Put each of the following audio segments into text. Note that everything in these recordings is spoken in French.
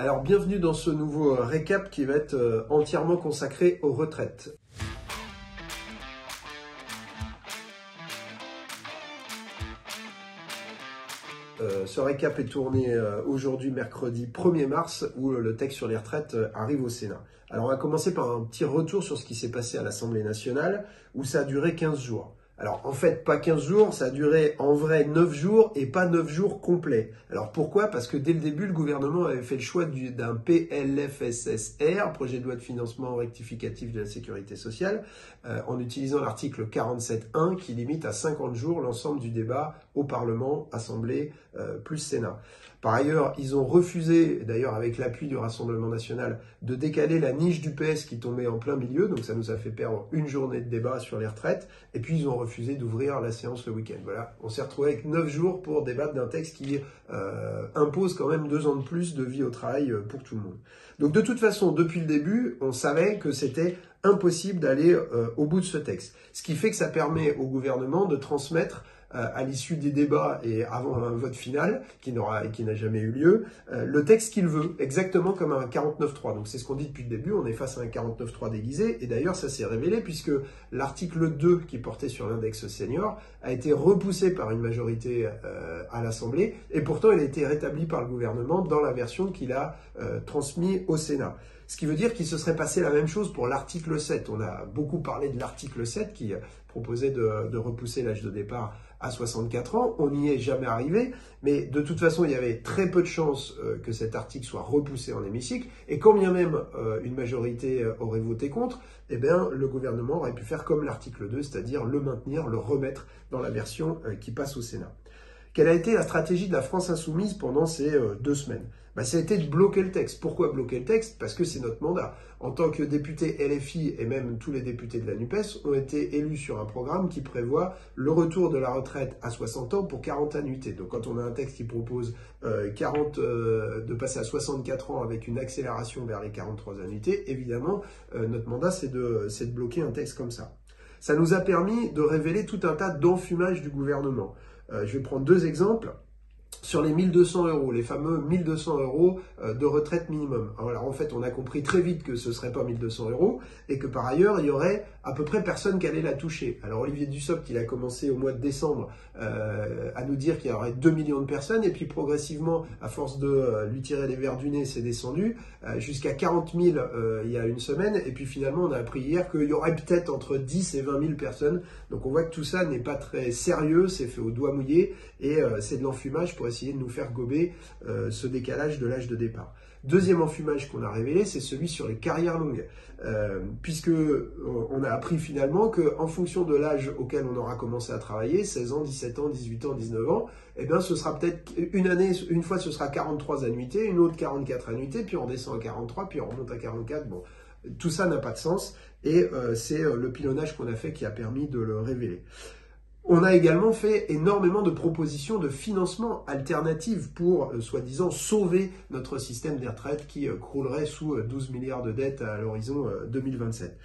Alors bienvenue dans ce nouveau récap qui va être entièrement consacré aux retraites. Ce récap est tourné aujourd'hui mercredi 1er mars où le texte sur les retraites arrive au Sénat. Alors on va commencer par un petit retour sur ce qui s'est passé à l'Assemblée nationale où ça a duré 15 jours. Alors en fait pas 15 jours, ça a duré en vrai 9 jours et pas 9 jours complets. Alors pourquoi? Parce que dès le début le gouvernement avait fait le choix d'un PLFSSR, projet de loi de financement rectificatif de la sécurité sociale, en utilisant l'article 47.1 qui limite à 50 jours l'ensemble du débat au Parlement, Assemblée plus Sénat. Par ailleurs, ils ont refusé, d'ailleurs avec l'appui du Rassemblement national, de décaler la niche du PS qui tombait en plein milieu, donc ça nous a fait perdre une journée de débat sur les retraites, et puis ils ont refusé d'ouvrir la séance le week-end. Voilà, on s'est retrouvé avec 9 jours pour débattre d'un texte qui impose quand même 2 ans de plus de vie au travail pour tout le monde. Donc de toute façon, depuis le début, on savait que c'était impossible d'aller au bout de ce texte. Ce qui fait que ça permet au gouvernement de transmettre à l'issue des débats et avant un vote final, qui n'a jamais eu lieu, le texte qu'il veut, exactement comme un 49.3. Donc c'est ce qu'on dit depuis le début, on est face à un 49.3 déguisé, et d'ailleurs ça s'est révélé puisque l'article 2 qui portait sur l'index senior a été repoussé par une majorité à l'Assemblée, et pourtant il a été rétabli par le gouvernement dans la version qu'il a transmise au Sénat. Ce qui veut dire qu'il se serait passé la même chose pour l'article 7. On a beaucoup parlé de l'article 7 qui proposait de repousser l'âge de départ à 64 ans. On n'y est jamais arrivé, mais de toute façon, il y avait très peu de chances que cet article soit repoussé en hémicycle. Et quand bien même une majorité aurait voté contre, eh bien, le gouvernement aurait pu faire comme l'article 2, c'est-à-dire le maintenir, le remettre dans la version qui passe au Sénat. Quelle a été la stratégie de la France insoumise pendant ces 2 semaines? Ça a été de bloquer le texte. Pourquoi bloquer le texte? Parce que c'est notre mandat. En tant que député LFI et même tous les députés de la NUPES ont été élus sur un programme qui prévoit le retour de la retraite à 60 ans pour 40 annuités. Donc quand on a un texte qui propose de passer à 64 ans avec une accélération vers les 43 annuités, évidemment, notre mandat c'est de bloquer un texte comme ça. Ça nous a permis de révéler tout un tas d'enfumage du gouvernement. Je vais prendre 2 exemples. Sur les 1200 euros, les fameux 1200 euros de retraite minimum. Alors en fait, on a compris très vite que ce ne serait pas 1200 euros et que par ailleurs, il y aurait à peu près personne qui allait la toucher. Alors Olivier Dussopt, il a commencé au mois de décembre à nous dire qu'il y aurait 2 millions de personnes et puis progressivement, à force de lui tirer les verres du nez, c'est descendu jusqu'à 40 000 il y a une semaine et puis finalement, on a appris hier qu'il y aurait peut-être entre 10 et 20 000 personnes. Donc on voit que tout ça n'est pas très sérieux, c'est fait au doigt mouillé et c'est de l'enfumage pour essayer de nous faire gober ce décalage de l'âge de départ. Deuxième enfumage qu'on a révélé, c'est celui sur les carrières longues, puisque on a appris finalement qu'en fonction de l'âge auquel on aura commencé à travailler, 16 ans, 17 ans, 18 ans, 19 ans, eh bien ce sera peut-être une année, une fois ce sera 43 annuités, une autre 44 annuités, puis on descend à 43, puis on remonte à 44, bon, tout ça n'a pas de sens, et c'est le pilonnage qu'on a fait qui a permis de le révéler. On a également fait énormément de propositions de financement alternatives pour, soi-disant, sauver notre système des retraites qui croulerait sous 12 milliards de dettes à l'horizon 2027.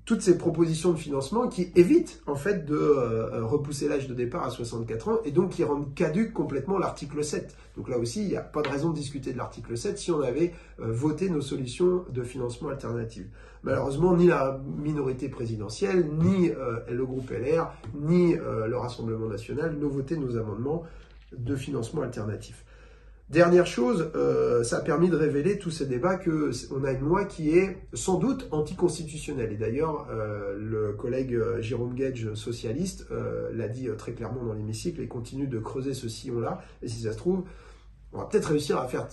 Toutes ces propositions de financement qui évitent en fait de repousser l'âge de départ à 64 ans et donc qui rendent caduque complètement l'article 7. Donc là aussi, il n'y a pas de raison de discuter de l'article 7 si on avait voté nos solutions de financement alternatives. Malheureusement, ni la minorité présidentielle, ni le groupe LR, ni le Rassemblement national n'ont voté nos amendements de financement alternatif. Dernière chose, ça a permis de révéler tous ces débats qu'on a une loi qui est sans doute anticonstitutionnelle. Et d'ailleurs, le collègue Jérôme Guedj, socialiste, l'a dit très clairement dans l'hémicycle et continue de creuser ce sillon-là. Et si ça se trouve, on va peut-être réussir à faire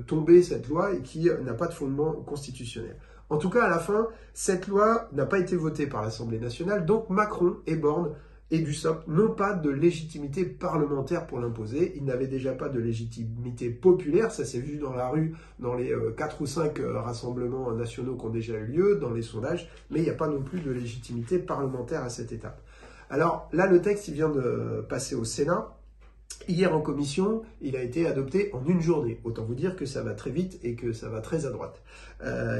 tomber cette loi et qui n'a pas de fondement constitutionnel. En tout cas, à la fin, cette loi n'a pas été votée par l'Assemblée nationale, donc Macron et Borne et Dussopt n'ont pas de légitimité parlementaire pour l'imposer. Ils n'avaient déjà pas de légitimité populaire, ça s'est vu dans la rue, dans les 4 ou 5 rassemblements nationaux qui ont déjà eu lieu, dans les sondages, mais il n'y a pas non plus de légitimité parlementaire à cette étape. Alors là, le texte il vient de passer au Sénat. Hier en commission, il a été adopté en une journée. Autant vous dire que ça va très vite et que ça va très à droite.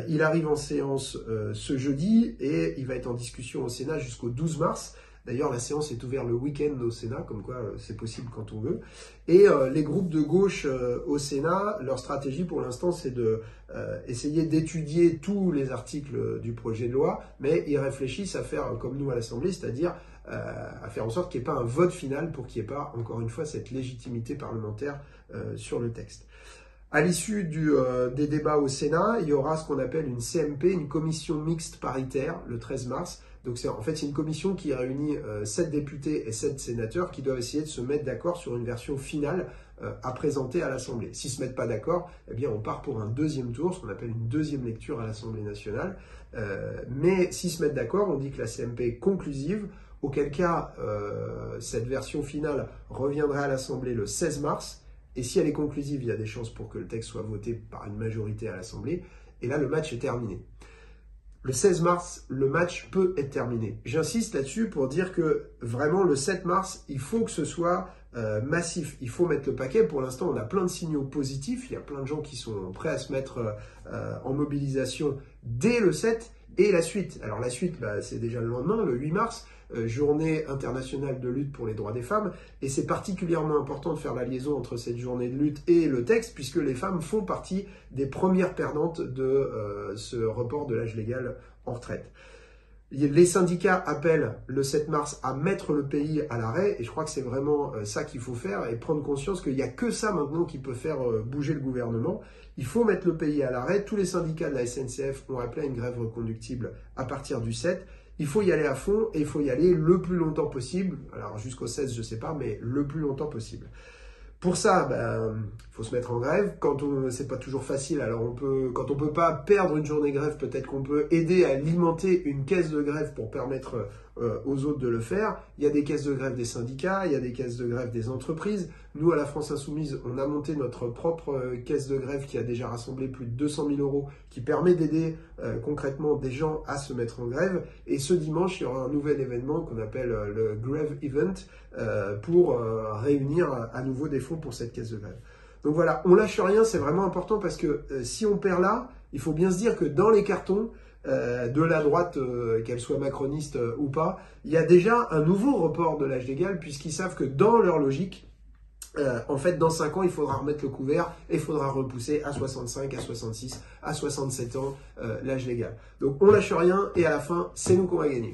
Il arrive en séance ce jeudi et il va être en discussion au Sénat jusqu'au 12 mars. D'ailleurs, la séance est ouverte le week-end au Sénat, comme quoi c'est possible quand on veut. Et les groupes de gauche au Sénat, leur stratégie pour l'instant, c'est de essayer d'étudier tous les articles du projet de loi, mais ils réfléchissent à faire comme nous à l'Assemblée, c'est-à-dire à faire en sorte qu'il n'y ait pas un vote final pour qu'il n'y ait pas, encore une fois, cette légitimité parlementaire sur le texte. À l'issue des débats au Sénat, il y aura ce qu'on appelle une CMP, une commission mixte paritaire, le 13 mars. Donc c'est une commission qui réunit 7 députés et 7 sénateurs qui doivent essayer de se mettre d'accord sur une version finale à présenter à l'Assemblée. S'ils ne se mettent pas d'accord, eh bien on part pour un deuxième tour, ce qu'on appelle une deuxième lecture à l'Assemblée nationale. Mais s'ils se mettent d'accord, on dit que la CMP est conclusive, auquel cas cette version finale reviendrait à l'Assemblée le 16 mars. Et si elle est conclusive, il y a des chances pour que le texte soit voté par une majorité à l'Assemblée. Et là, le match est terminé. Le 16 mars, le match peut être terminé. J'insiste là-dessus pour dire que vraiment, le 7 mars, il faut que ce soit massif. Il faut mettre le paquet. Pour l'instant, on a plein de signaux positifs. Il y a plein de gens qui sont prêts à se mettre en mobilisation dès le 7 et la suite. Alors la suite, c'est déjà le lendemain, le 8 mars. Journée internationale de lutte pour les droits des femmes, et c'est particulièrement important de faire la liaison entre cette journée de lutte et le texte, puisque les femmes font partie des premières perdantes de ce report de l'âge légal en retraite. Les syndicats appellent le 7 mars à mettre le pays à l'arrêt, et je crois que c'est vraiment ça qu'il faut faire, et prendre conscience qu'il n'y a que ça maintenant qui peut faire bouger le gouvernement. Il faut mettre le pays à l'arrêt. Tous les syndicats de la SNCF ont appelé à une grève reconductible à partir du 7. Il faut y aller à fond et il faut y aller le plus longtemps possible. Alors jusqu'au 16, je ne sais pas, mais le plus longtemps possible. Pour ça, faut se mettre en grève. C'est pas toujours facile, alors quand on peut pas perdre une journée grève, peut-être qu'on peut aider à alimenter une caisse de grève pour permettre aux autres de le faire. Il y a des caisses de grève des syndicats, il y a des caisses de grève des entreprises. Nous, à la France Insoumise, on a monté notre propre caisse de grève qui a déjà rassemblé plus de 200 000 €, qui permet d'aider concrètement des gens à se mettre en grève. Et ce dimanche, il y aura un nouvel événement qu'on appelle le Grève Event pour réunir à nouveau des fonds pour cette caisse de grève. Donc voilà, on lâche rien, c'est vraiment important parce que si on perd là, il faut bien se dire que dans les cartons de la droite, qu'elle soit macroniste ou pas, il y a déjà un nouveau report de l'âge légal puisqu'ils savent que dans leur logique, en fait, dans 5 ans, il faudra remettre le couvert et il faudra repousser à 65, à 66, à 67 ans l'âge légal. Donc on lâche rien et à la fin, c'est nous qu'on va gagner.